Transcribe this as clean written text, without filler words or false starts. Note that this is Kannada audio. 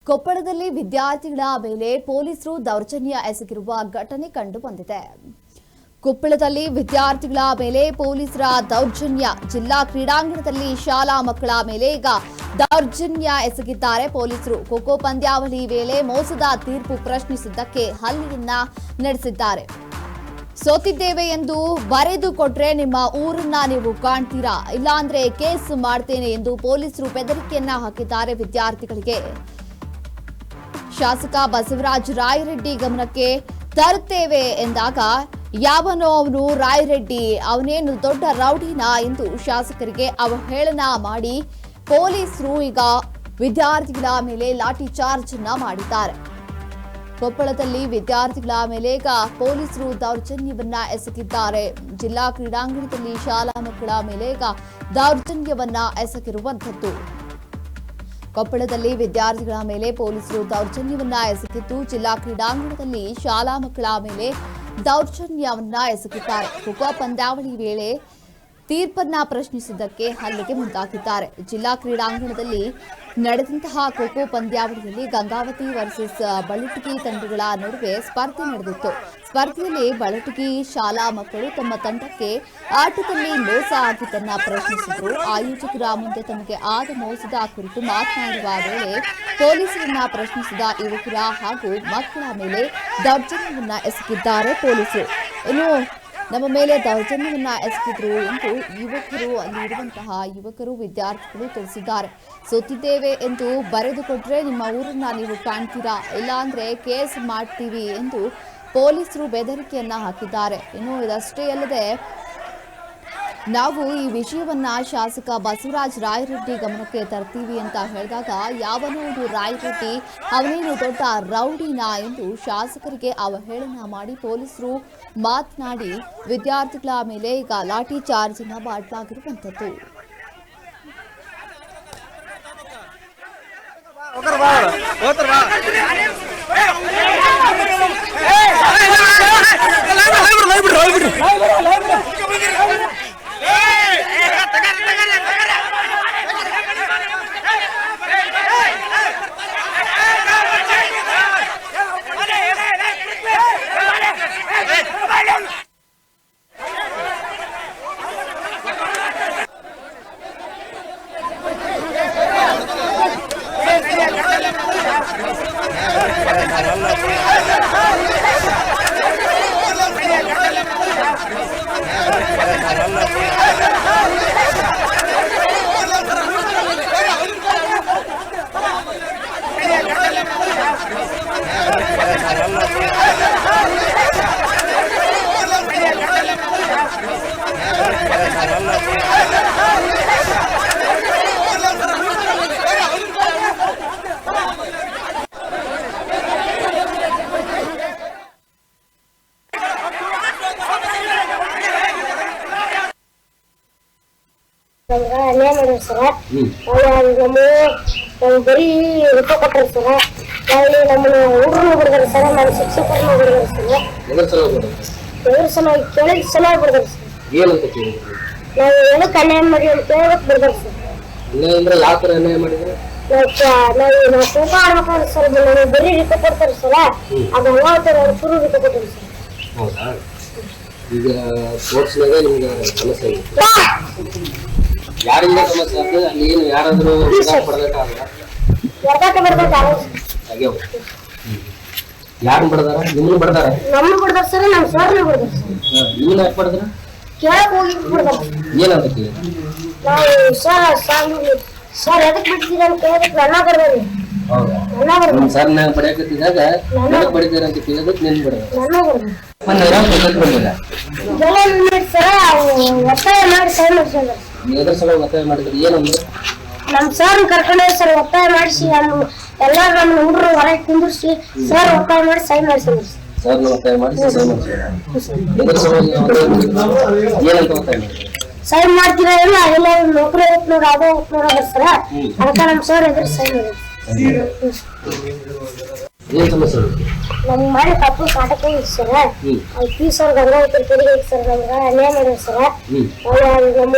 ಕೊಪ್ಪಳದಲ್ಲಿ ವಿದ್ಯಾರ್ಥಿಗಳ ಮೇಲೆ ಪೊಲೀಸರು ದೌರ್ಜನ್ಯ ಎಸಗಿರುವ ಘಟನೆ ಕಂಡು ಬಂದಿದೆ. ಕೊಪ್ಪಳದಲ್ಲಿ ವಿದ್ಯಾರ್ಥಿಗಳ ಮೇಲೆ ಪೊಲೀಸರ ದೌರ್ಜನ್ಯ. ಜಿಲ್ಲಾ ಕ್ರೀಡಾಂಗಣದಲ್ಲಿ ಶಾಲಾ ಮಕ್ಕಳ ಮೇಲೆ ಈಗ ದೌರ್ಜನ್ಯ ಎಸಗಿದ್ದಾರೆ ಪೊಲೀಸರು. ಖೋ ಪಂದ್ಯಾವಳಿ ವೇಳೆ ಮೋಸದ ತೀರ್ಪು ಪ್ರಶ್ನಿಸಿದ್ದಕ್ಕೆ ಹಲ್ಲೆಯನ್ನ ನಡೆಸಿದ್ದಾರೆ. ಸೋತಿದ್ದೇವೆ ಎಂದು ಬರೆದು ಕೊಟ್ರೆ ನಿಮ್ಮ ಊರನ್ನ ನೀವು ಕಾಣ್ತೀರಾ, ಇಲ್ಲಾಂದ್ರೆ ಕೇಸ್ ಮಾಡ್ತೇನೆ ಎಂದು ಪೊಲೀಸರು ಬೆದರಿಕೆಯನ್ನ ಹಾಕಿದ್ದಾರೆ ವಿದ್ಯಾರ್ಥಿಗಳಿಗೆ. ಶಾಸಕ ಬಸವರಾಜ ರಾಯರೆಡ್ಡಿ ಗಮನಕ್ಕೆ ತರುತ್ತೇವೆ ಎಂದಾಗ ಯಾವನೋ ಅವನು ರಾಯರೆಡ್ಡಿ, ಅವನೇನು ದೊಡ್ಡ ರೌಡಿನಾ ಎಂದು ಶಾಸಕರಿಗೆ ಅವಹೇಳನ ಮಾಡಿ ಪೊಲೀಸರು ಈಗ ವಿದ್ಯಾರ್ಥಿಗಳ ಮೇಲೆ ಲಾಠಿ ಚಾರ್ಜ್ ಅನ್ನ ಮಾಡಿದ್ದಾರೆ. ಕೊಪ್ಪಳದಲ್ಲಿ ವಿದ್ಯಾರ್ಥಿಗಳ ಮೇಲೆ ಈಗ ಪೊಲೀಸರು ದೌರ್ಜನ್ಯವನ್ನ ಎಸಗಿದ್ದಾರೆ. ಜಿಲ್ಲಾ ಕ್ರೀಡಾಂಗಣದಲ್ಲಿ ಶಾಲಾ ಮಕ್ಕಳ ಮೇಲೆ ಈಗ ದೌರ್ಜನ್ಯವನ್ನ ಎಸಗಿರುವಂತದ್ದು. ಕೊಪ್ಪಳದಲ್ಲಿ ವಿದ್ಯಾರ್ಥಿಗಳ ಮೇಲೆ ಪೊಲೀಸರು ದೌರ್ಜನ್ಯವನ್ನ ಎಸಗಿದ್ದು, ಜಿಲ್ಲಾ ಕ್ರೀಡಾಂಗಣದಲ್ಲಿ ಶಾಲಾ ಮಕ್ಕಳ ಮೇಲೆ ದೌರ್ಜನ್ಯವನ್ನ ಎಸಗಿದ್ದಾರೆ. ಖೋ ಪಂದ್ಯಾವಳಿ ವೇಳೆ ತೀರ್ಪನ್ನ ಪ್ರಶ್ನಿಸಿದ್ದಕ್ಕೆ ಹಲ್ಲೆಗೆ ಮುಂದಾಗಿದ್ದಾರೆ. ಜಿಲ್ಲಾ ಕ್ರೀಡಾಂಗಣದಲ್ಲಿ ನಡೆದಂತಹ ಖೋ ಪಂದ್ಯಾವಳಿಯಲ್ಲಿ ಗಂಗಾವತಿ ವರ್ಸಸ್ ಬಳಟಗಿ ತಂಡಗಳ ನಡುವೆ ಸ್ಪರ್ಧೆ ನಡೆದಿತ್ತು. ಸ್ಪರ್ಧೆಯಲ್ಲಿ ಬಳಟಗಿ ಶಾಲಾ ಮಕ್ಕಳು ತಮ್ಮ ತಂಡಕ್ಕೆ ಆಟದಲ್ಲಿ ಮೋಸ ಆಗಿದ್ದನ್ನ ಪ್ರಶ್ನಿಸಿದರು. ಆಯೋಜಕರ ಮುಂದೆ ತಮಗೆ ಆದ ಮೋಸದ ಕುರಿತು ಮಾತನಾಡುವ ವೇಳೆ ಪೊಲೀಸರನ್ನ ಪ್ರಶ್ನಿಸಿದ ಯುವಕರ ಹಾಗೂ ಮಕ್ಕಳ ಮೇಲೆ ದೌರ್ಜನ್ಯವನ್ನ ಎಸಗಿದ್ದಾರೆ ಪೊಲೀಸರು. ಇನ್ನು ನಮ್ಮ ಮೇಲೆ ದೌರ್ಜನ್ಯವನ್ನ ಎಸಗಿದ್ರು ಎಂದು ಯುವಕರು ವಿದ್ಯಾರ್ಥಿಗಳು ತಿಳಿಸಿದ್ದಾರೆ. ಸೋತಿದ್ದೇವೆ ಎಂದು ಬರೆದು ಕೊಟ್ರೆ ನಿಮ್ಮ ಊರನ್ನ ನೀವು ಕಾಣ್ತೀರಾ, ಇಲ್ಲಾಂದ್ರೆ ಕೇಸ್ ಮಾಡ್ತೀವಿ ಎಂದು ಪೊಲೀಸರು ಬೆದರಿಕೆಯನ್ನ ಹಾಕಿದ್ದಾರೆ. ಇನ್ನು ಇದಷ್ಟೇ ಅಲ್ಲದೆ ನಾವು ಈ ವಿಷಯವನ್ನ ಶಾಸಕ ಬಸವರಾಜ ರಾಯರೆಡ್ಡಿ ಗಮನಕ್ಕೆ ತರ್ತೀವಿ ಅಂತ ಹೇಳಿದಾಗ ಯಾವನೋ ಒಂದು ರಾಯರೆಡ್ಡಿ, ಅವನೇನು ದೊಡ್ಡ ರೌಡಿನಾ ಎಂದು ಶಾಸಕರಿಗೆ ಅವಹೇಳನ ಮಾಡಿ ಪೊಲೀಸರು ಮಾತನಾಡಿ ವಿದ್ಯಾರ್ಥಿಗಳ ಮೇಲೆ ಈಗ ಲಾಠಿ ಚಾರ್ಜ್ ಅನ್ನ ಮಾಡಲಾಗಿರುವಂತದ್ದು. ಅನ್ಯಾಯ ಮಾಡಿದ್ರು ಸರ್. ಬರೀ ರೊಕ್ಕ ಕೊಟ್ಟರು ಸರ್. ಅಲ್ಲಿ ನಮ್ಮನ್ನ ಹುಡುಗರು ಬಿಡ್ದಾರೆ ಸರ್, ನಮ್ಮ ಶಿಕ್ಷಕರನ್ನ ಬಿಡ್ದಾರೆ ಸರ್. ಕೇಳಿದ ಸಲ ಬಿಡ್ದಾರೆ ಸರ್. ನಾವು ಏನಕ್ಕೆ ಅನ್ಯಾಯ ಮಾಡಿ ಅಂತ ಕೇಳಕ್ ಬಿಡ್ದಾರೆ ಸರ್. ನಾವು ತೂಕ ಆಡ್ಬೇಕಾದ್ರೆ ಸರ್, ನಮಗೆ ಬರೀ ರೊಕ್ಕ ಕೊಡ್ತಾರೆ ಸರ್. ಅದು ಹಂಗಾಗ್ತಾರೆ, ಅವ್ರು ಶುರು ರೊಕ್ಕ ಕೊಟ್ಟರು ಸರ್. ಈಗ ಸ್ಪೋರ್ಟ್ಸ್ನಾಗ ನಿಮ್ಗೆ ಸಮಸ್ಯೆ ಯಾರಿಂದ ಸಮಸ್ಯೆ ಆಗ್ತದೆ? ಅಲ್ಲಿ ಏನು ಯಾರಾದ್ರೂ ಯಾರು ಬಡದಾರ? ನಿಮ್ಮನ್ನು ಬಡದಾರ? ನಮ್ಮನ್ನು ಬಡದಾರ ಸರ್, ನಮ್ಮ ಸರ್ನ ಬಡದಾರ ಸರ್. ನಿಮ್ಮನ್ನ ಯಾಕೆ ಬಡದಾರ? ಕೇಳಕ್ ಹೋಗಿ ಬಡದಾರ. ಏನಂತ ಕೇಳಿ ನಾವು ಸರ್ ಎದಕ್ ಬಿಡ್ತೀರ ಅಂತ ಕೇಳಕ್ ನನ್ನ ಬರ್ದಾರಿ. ನಿಮ್ಮ ಸರ್ನ ಬಡಿಯಾಕತ್ತಿದಾಗ ನನಗೆ ಬಡಿದಾರ ಅಂತ ಕೇಳಿದಕ್ಕೆ ನಿನ್ ಬಡದಾರ. ಒತ್ತಾಯ ಮಾಡಿ ಸೈ ಮಾಡಿಸ್ಕೊಂಡ್ರ. ಎದ್ರ ಸಲ ಒತ್ತಾಯ ಮಾಡಿದ್ರೆ ಏನಂದ್ರೆ ನಮ್ ಸರ್ ಕರ್ಕೊಂಡ ಸರ್ ಒತ್ತಾಯ ಮಾಡಿಸಿ ಎಲ್ಲಾರು ನಮ್ಮ ಹುಡುಗರು ಹೊರಗೆ ಕುಂದಿರ್ಸಿ ಸರ್ ಒತ್ತಾಯ ಮಾಡಿ ಸೈ ಮಾಡಿಸ್ಕೊಂಡ್ರ. ಸರ್ನ ಒತ್ತಾಯ ಮಾಡಿ ಸೈ ಮಾಡಿಸ್ಕೊಂಡ್ರ. ಎದ್ರ ಸಲ ಏನಂತ ಒತ್ತಾಯ ಮಾಡಿದ್ರು? ಸೈ ಮಾಡ್ತೀರಾ ಇಲ್ಲ, ಎಲ್ಲ ನೌಕರಿ ಹೋಗ್ತ ನೋಡ, ಅದೇ ಹೋಗ್ತ ನೋಡ ಸರ್. ಅದಕ್ಕೆ ನಮ್ ಸರ್ ಎದುರು ಸೈ ಮಾಡಿದ್ರು. ಏನ್ ಸಮಸ್ಯೆ? ನಮ್ ಮಾಡಿ ತಪ್ಪು ಕಾಟಕ್ಕೆ ಹೋಗಿತ್ತು ಸರ್. ಅಲ್ಲಿ ಫೀಸ್ ಅವ್ರ ಗಂಗಾವತಿ ತೆರಿಗೆ ಸರ್, ನಮ್ಗೆ ಅನ್ಯಾಯ ಮಾಡಿದ್ರು ಸರ್. ನಮ್ಮ